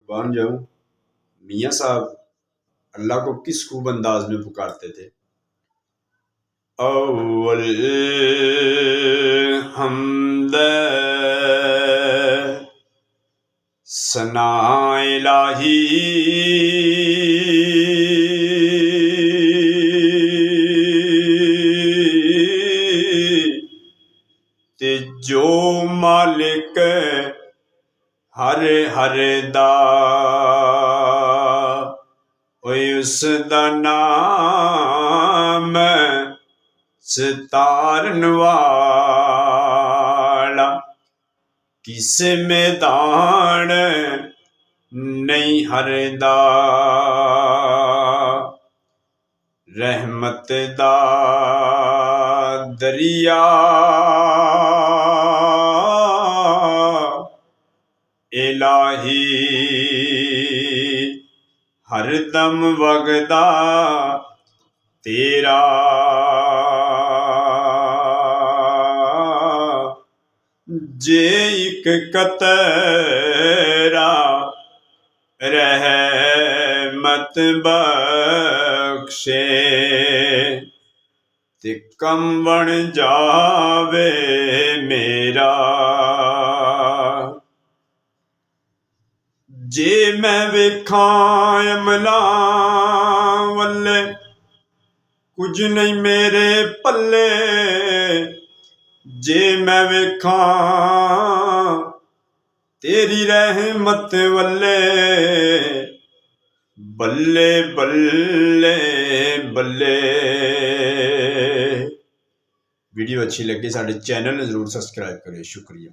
कुर्बान जाऊं। मियाँ साहब अल्लाह को किस खूब अंदाज में पुकारते थे। अव्वल हमद सना इलाही ते जो मालिक हर हर दा उसदा नाम सितारन वाला किस मैदान नहीं हरदा। रहमत दा दरिया इलाही हरदम वगदा तेरा। जे एक कतरा रहमत बख्शे ते कम बन जावे मेरा। जे मैं वेखां अमला वल्ले कुछ नहीं मेरे पल्ले। जे मैं वेखां तेरी रहमत वल्ले बल्ले बल्ले बल्ले। वीडियो अच्छी लगी साडे चैनल ने जरूर सबसक्राइब करें। शुक्रिया।